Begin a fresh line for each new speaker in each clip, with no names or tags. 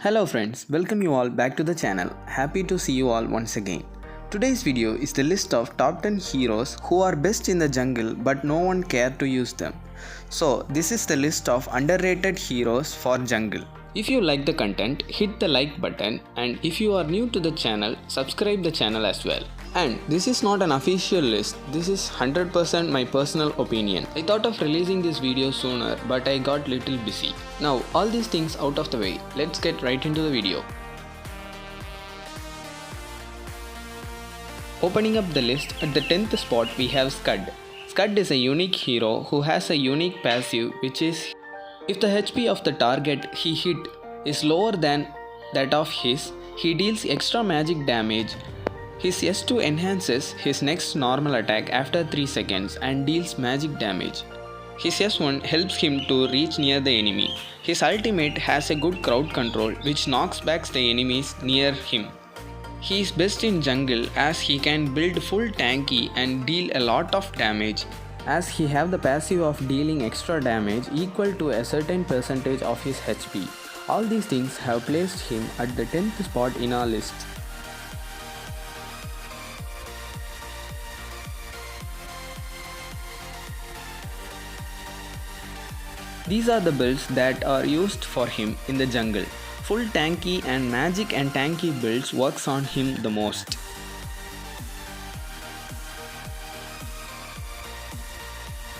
Hello friends, welcome you all back to the channel. Happy to see you all once again. Today's video is the list of top 10 heroes who are best in the jungle but no one cared to use them. So this is the list of underrated heroes for jungle. If you like the content, hit the like button, and if you are new to the channel, subscribe the channel as well. And this is not an official list, this is 100% my personal opinion. I thought of releasing this video sooner but I got little busy. Now all these things out of the way, let's get right into the video. Opening up the list, at the 10th spot we have Scud. Scud is a unique hero who has a unique passive, which is if the HP of the target he hit is lower than that of his, he deals extra magic damage. His S2 enhances his next normal attack after 3 seconds and deals magic damage. His S1 helps him to reach near the enemy. His ultimate has a good crowd control which knocks back the enemies near him. He is best in jungle as he can build full tanky and deal a lot of damage, as he have the passive of dealing extra damage equal to a certain percentage of his HP. All these things have placed him at the 10th spot in our list. These are the builds that are used for him in the jungle. Full tanky and magic and tanky builds works on him the most.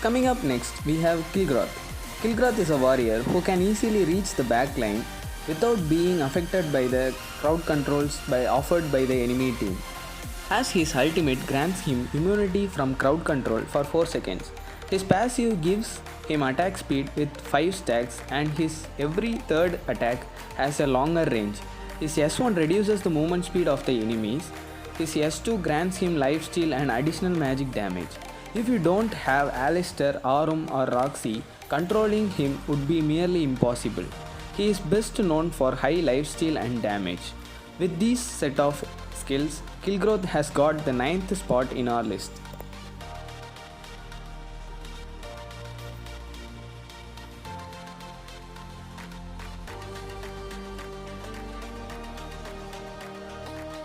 Coming up next, we have Kilgroth. Kilgroth is a warrior who can easily reach the backline without being affected by the crowd controls offered by the enemy team, as his ultimate grants him immunity from crowd control for 4 seconds. His passive gives him attack speed with 5 stacks, and his every third attack has a longer range. His S1 reduces the movement speed of the enemies. His S2 grants him lifesteal and additional magic damage. If you don't have Alistair, Arum or Roxy, controlling him would be merely impossible. He is best known for high lifesteal and damage. With these set of skills, Kilgroth has got the 9th spot in our list.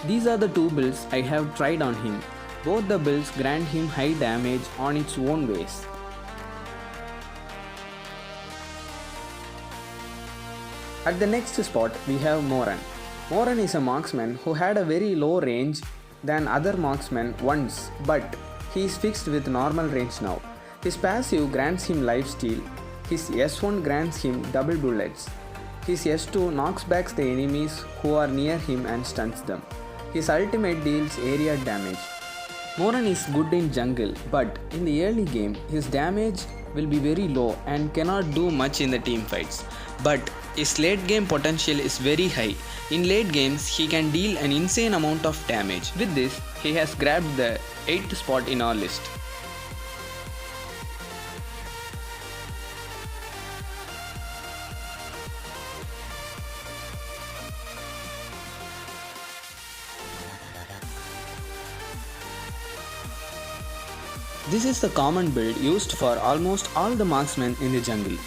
These are the two builds I have tried on him. Both the builds grant him high damage on its own ways. At the next spot we have Moron. Moron is a marksman who had a very low range than other marksmen once, but he is fixed with normal range now. His passive grants him lifesteal. His S1 grants him double bullets. His S2 knocks back the enemies who are near him and stuns them. His ultimate deals area damage. Moron is good in jungle, but in the early game his damage will be very low and cannot do much in the team fights. But his late game potential is very high. In late games he can deal an insane amount of damage. With this, he has grabbed the 8th spot in our list. This is the common build used for almost all the marksmen in the jungle.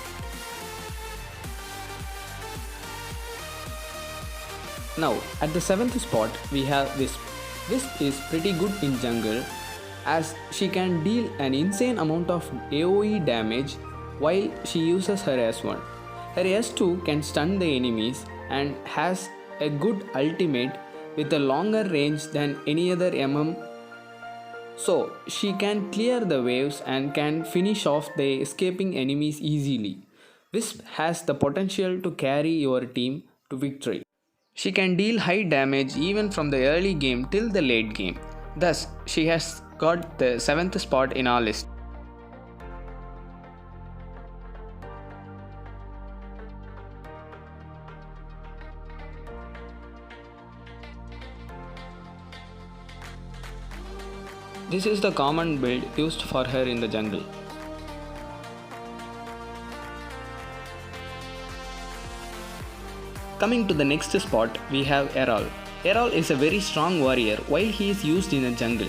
Now, at the 7th spot we have Wisp. Wisp is pretty good in jungle as she can deal an insane amount of AoE damage while she uses her S1. Her S2 can stun the enemies and has a good ultimate with a longer range than any other MM. So she can clear the waves and can finish off the escaping enemies easily. Wisp has the potential to carry your team to victory. She can deal high damage even from the early game till the late game. Thus, she has got the 7th spot in our list. This is the common build used for her in the jungle. Coming to the next spot, we have Erol. Erol is a very strong warrior while he is used in the jungle.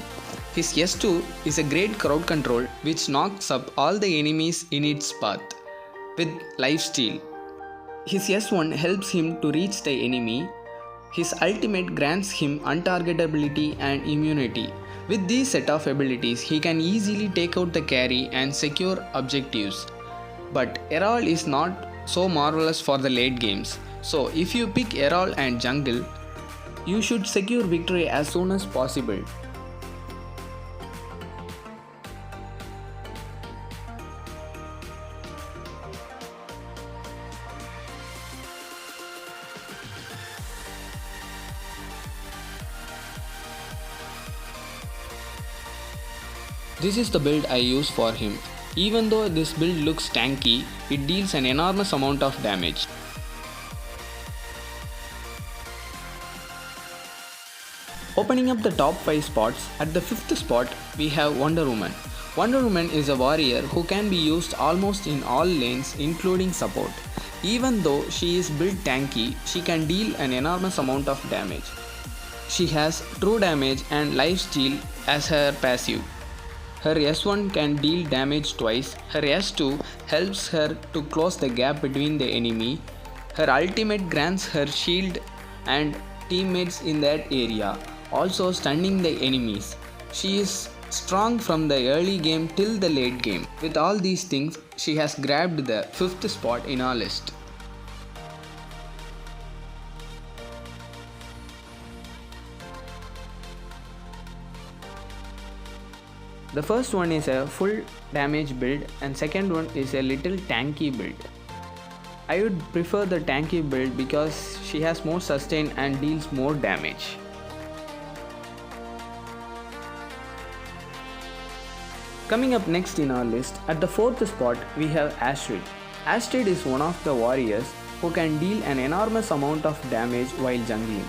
His S2 is a great crowd control which knocks up all the enemies in its path with lifesteal. His S1 helps him to reach the enemy. His ultimate grants him untargetability and immunity. With these set of abilities, he can easily take out the carry and secure objectives. But Erol is not so marvelous for the late games. So if you pick Erol and jungle, you should secure victory as soon as possible. This is the build I use for him. Even though this build looks tanky, it deals an enormous amount of damage. Opening up the top 5 spots, at the 5th spot we have Wonder Woman. Wonder Woman is a warrior who can be used almost in all lanes including support. Even though she is built tanky, she can deal an enormous amount of damage. She has true damage and lifesteal as her passive. Her S1 can deal damage twice, her S2 helps her to close the gap between the enemy, her ultimate grants her shield and teammates in that area, also stunning the enemies. She is strong from the early game till the late game. With all these things, she has grabbed the 5th spot in our list. The first one is a full damage build and second one is a little tanky build. I would prefer the tanky build because she has more sustain and deals more damage. Coming up next in our list, at the 4th spot we have Astrid. Astrid is one of the warriors who can deal an enormous amount of damage while jungling.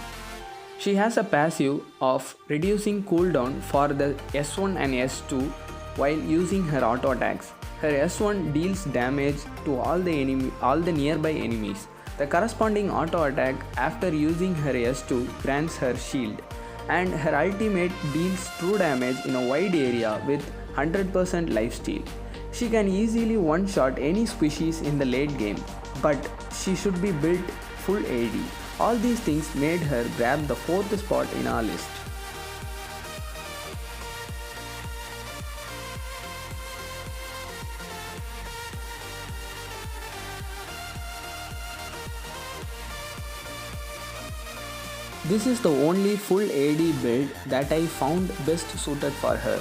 She has a passive of reducing cooldown for the S1 and S2 while using her auto attacks. Her S1 deals damage to all the nearby enemies. The corresponding auto attack after using her S2 grants her shield, and her ultimate deals true damage in a wide area with 100% lifesteal. She can easily one-shot any species in the late game, but she should be built full AD. All these things made her grab the 4th spot in our list. This is the only full AD build that I found best suited for her.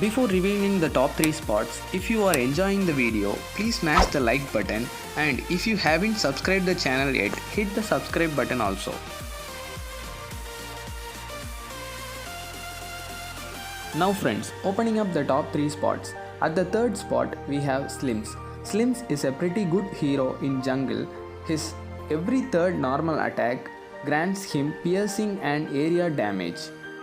Before revealing the top 3 spots, if you are enjoying the video, please smash the like button, and if you haven't subscribed the channel yet, hit the subscribe button also. Now friends, opening up the top 3 spots. At the 3rd spot we have Slims. Slims is a pretty good hero in jungle. His every 3rd normal attack grants him piercing and area damage.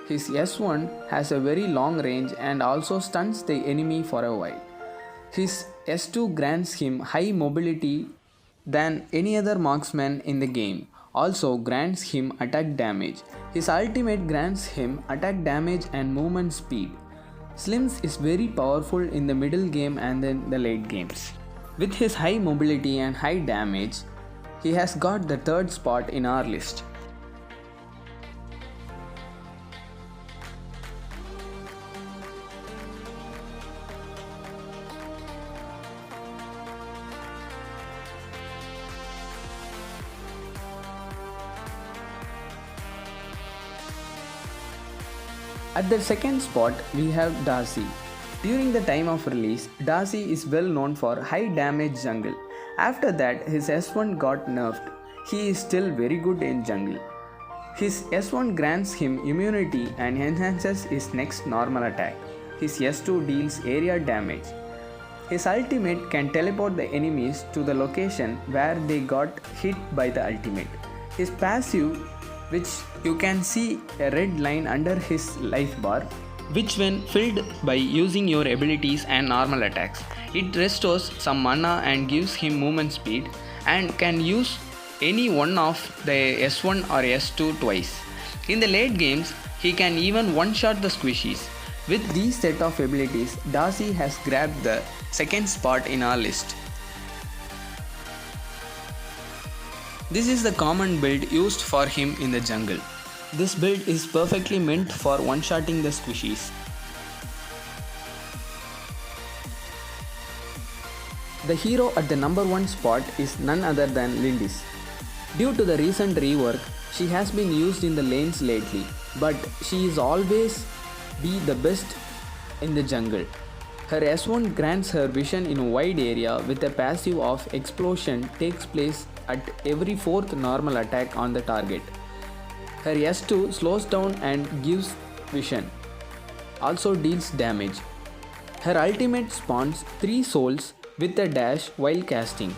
His S1 has a very long range and also stuns the enemy for a while. His S2 grants him high mobility than any other marksman in the game, also grants him attack damage. His ultimate grants him attack damage and movement speed. Slims is very powerful in the middle game and then the late games. With his high mobility and high damage, he has got the 3rd spot in our list. At the 2nd spot we have Darcy. During the time of release, Darcy is well known for high damage jungle. After that, his S1 got nerfed. He is still very good in jungle. His S1 grants him immunity and enhances his next normal attack. His S2 deals area damage. His ultimate can teleport the enemies to the location where they got hit by the ultimate. His passive, which you can see a red line under his life bar, which when filled by using your abilities and normal attacks, it restores some mana and gives him movement speed, and can use any one of the S1 or S2 twice. In the late games, he can even one-shot the squishies. With these set of abilities, Darcy has grabbed the 2nd spot in our list. This is the common build used for him in the jungle. This build is perfectly meant for one-shotting the squishies. The hero at the number 1 spot is none other than Lindis. Due to the recent rework, she has been used in the lanes lately, but she is always be the best in the jungle. Her S1 grants her vision in a wide area with a passive of explosion takes place at every 4th normal attack on the target. Her S2 slows down and gives vision, also deals damage. Her ultimate spawns 3 souls with a dash while casting.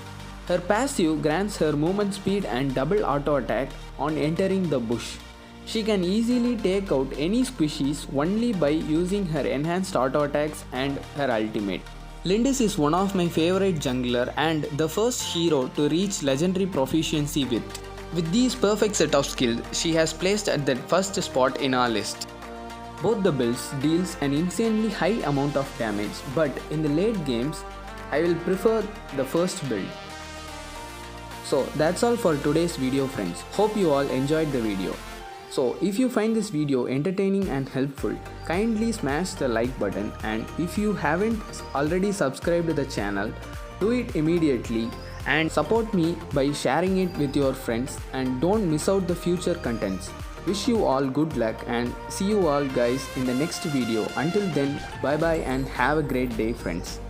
Her passive grants her movement speed and double auto attack on entering the bush. She can easily take out any squishies only by using her enhanced auto attacks and her ultimate. Lindis is one of my favorite jungler and the first hero to reach legendary proficiency with. With these perfect set of skills, she has placed at the first spot in our list. Both the builds deals an insanely high amount of damage, but in the late games, I will prefer the first build. So that's all for today's video, friends. Hope you all enjoyed the video. So if you find this video entertaining and helpful, kindly smash the like button, and if you haven't already subscribed to the channel, do it immediately and support me by sharing it with your friends, and don't miss out the future contents. Wish you all good luck and see you all guys in the next video. Until then, bye bye and have a great day, friends.